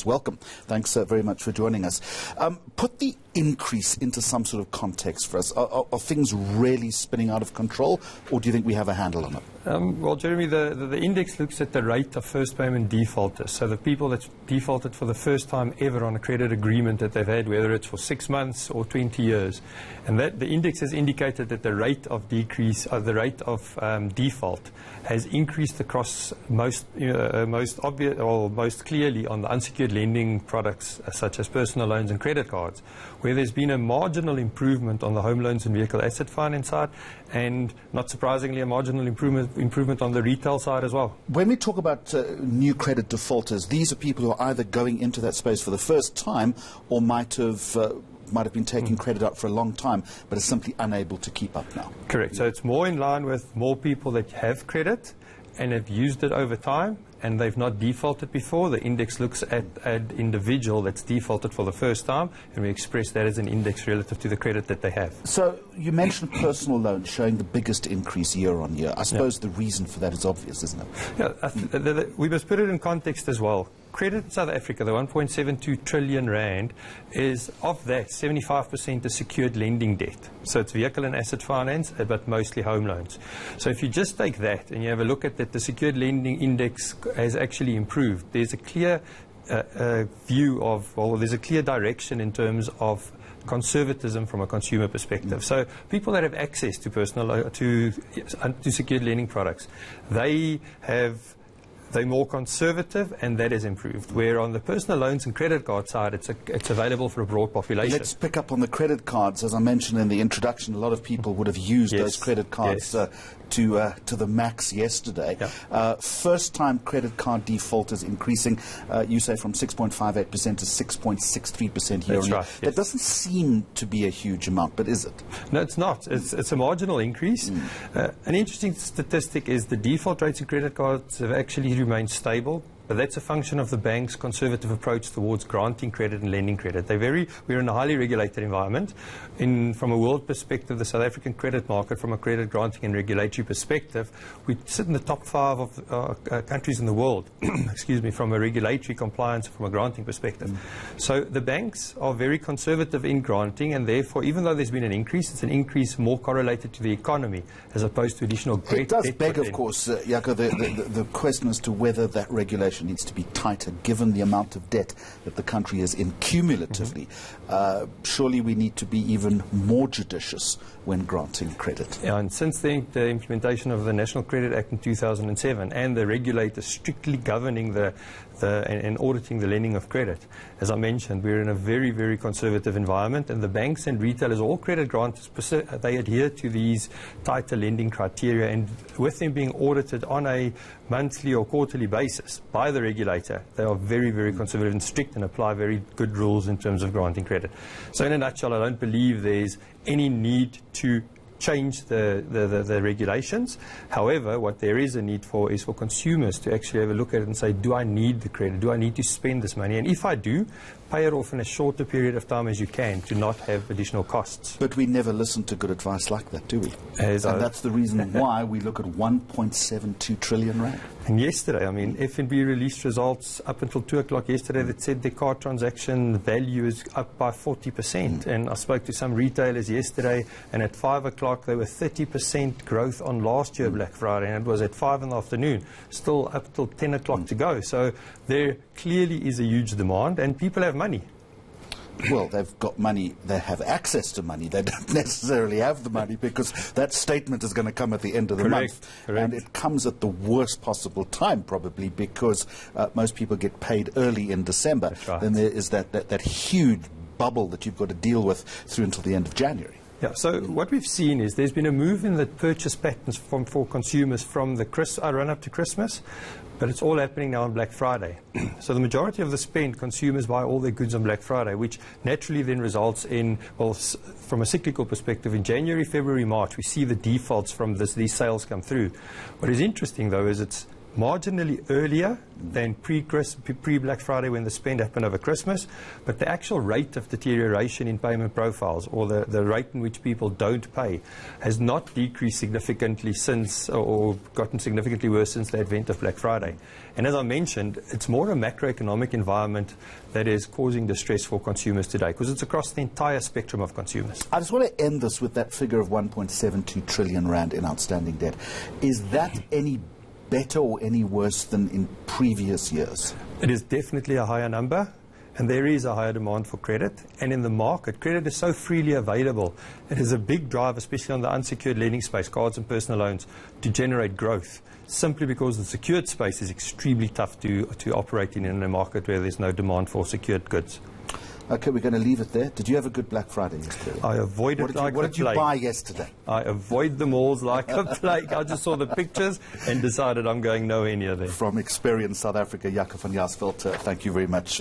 Welcome. Thanks very much for joining us. Put the increase into some sort of context for us. Are things really spinning out of control, or do you think we have a handle on it? Well, Jeremy, the index looks at the rate of first payment defaulters. So the people that's defaulted for the first time ever on a credit agreement that they've had, whether it's for 6 months or 20 years. And that the index has indicated that the rate of decrease, the rate of default has increased across most obvious or most clearly on the unsecured lending products such as personal loans and credit cards, where there's been a marginal improvement on the home loans and vehicle asset finance side, and not surprisingly a marginal improvement on the retail side as well. When we talk about new credit defaulters, these are people who are either going into that space for the first time or might have been taking credit out for a long time, but are simply unable to keep up now. Correct. So it's more in line with more people that have credit and have used it over time, and they've not defaulted before. The index looks at an individual that's defaulted for the first time, and we express that as an index relative to the credit that they have. So you mentioned personal loans showing the biggest increase year on year. I suppose the reason for that is obvious, isn't it? Yeah, we must put it in context as well. Credit in South Africa, the 1.72 trillion rand, is of that 75% is secured lending debt. So it's vehicle and asset finance, but mostly home loans. So if you just take that and you have a look at that, the secured lending index has actually improved. There's a clear view of, well, there's a clear direction in terms of conservatism from a consumer perspective. So people that have access to to secured lending products, they're more conservative, and that has improved. Where on the personal loans and credit card side, it's available for a broad population. Let's pick up on the credit cards. As I mentioned in the introduction, a lot of people would have used those credit cards to the max yesterday. First-time credit card default is increasing, you say, from 6.58% to 6.63% year on year. Right, that doesn't seem to be a huge amount, but is it? No, it's not. It's a marginal increase. An interesting statistic is the default rates in credit cards have actually remained stable, but that's a function of the bank's conservative approach towards granting credit and lending credit. We're in a highly regulated environment. From a world perspective, the South African credit market, from a credit granting and regulatory perspective, we sit in the top 5 of countries in the world, excuse me, from a regulatory compliance, from a granting perspective. So the banks are very conservative in granting, and therefore, even though there's been an increase, it's an increase more correlated to the economy as opposed to additional debt. It does beg, of course, Jaco, the question as to whether that regulation needs to be tighter given the amount of debt that the country is in cumulatively. Surely we need to be even more judicious when granting credit. Yeah, and since the implementation of the National Credit Act in 2007 and the regulators strictly governing and auditing the lending of credit, as I mentioned, we're in a very, very conservative environment, and the banks and retailers, all credit grantors, they adhere to these tighter lending criteria, and with them being audited on a monthly or quarterly basis by the regulator, they are very, very conservative and strict and apply very good rules in terms of granting credit. So in a nutshell, I don't believe there's any need to change the regulations. However, what there is a need for is for consumers to actually have a look at it and say, do I need the credit? Do I need to spend this money? And if I do, pay it off in a shorter period of time as you can to not have additional costs. But we never listen to good advice like that, do we? And that's the reason why we look at 1.72 trillion rand. And yesterday, I mean, FNB released results up until 2 o'clock yesterday that said their card transaction value is up by 40%. And I spoke to some retailers yesterday, and at 5 o'clock they were 30% growth on last year Black Friday, and it was at 5 in the afternoon, still up till 10 o'clock to go. So there clearly is a huge demand, and people have money. Well, they've got money, they have access to money. They don't necessarily have the money, because that statement is going to come at the end of the month. And it comes at the worst possible time, probably, because most people get paid early in December. Right. Then there is that huge bubble that you've got to deal with through until the end of January. Yeah, so what we've seen is there's been a move in the purchase patterns for consumers from the run up to Christmas, but it's all happening now on Black Friday. So the majority of the spend, consumers buy all their goods on Black Friday, which naturally then results in, well, from a cyclical perspective, in January, February, March, we see the defaults from these sales come through. What is interesting, though, is it's marginally earlier than pre-Black Friday when the spend happened over Christmas, but the actual rate of deterioration in payment profiles, or the rate in which people don't pay, has not decreased significantly since, or gotten significantly worse since the advent of Black Friday. And as I mentioned, it's more a macroeconomic environment that is causing distress for consumers today, because it's across the entire spectrum of consumers. I just want to end this with that figure of 1.72 trillion rand in outstanding debt. Is that any better or any worse than in previous years? It is definitely a higher number, and there is a higher demand for credit. And in the market, credit is so freely available. It is a big drive, especially on the unsecured lending space, cards and personal loans, to generate growth, simply because the secured space is extremely tough to operate in a market where there's no demand for secured goods. Okay, we're going to leave it there. Did you have a good Black Friday yesterday? I avoided like a plague. What did you buy yesterday? I avoid the malls like a plague. I just saw the pictures and decided I'm going nowhere near there. From Experian South Africa, Jaco van Jaarsveld, thank you very much.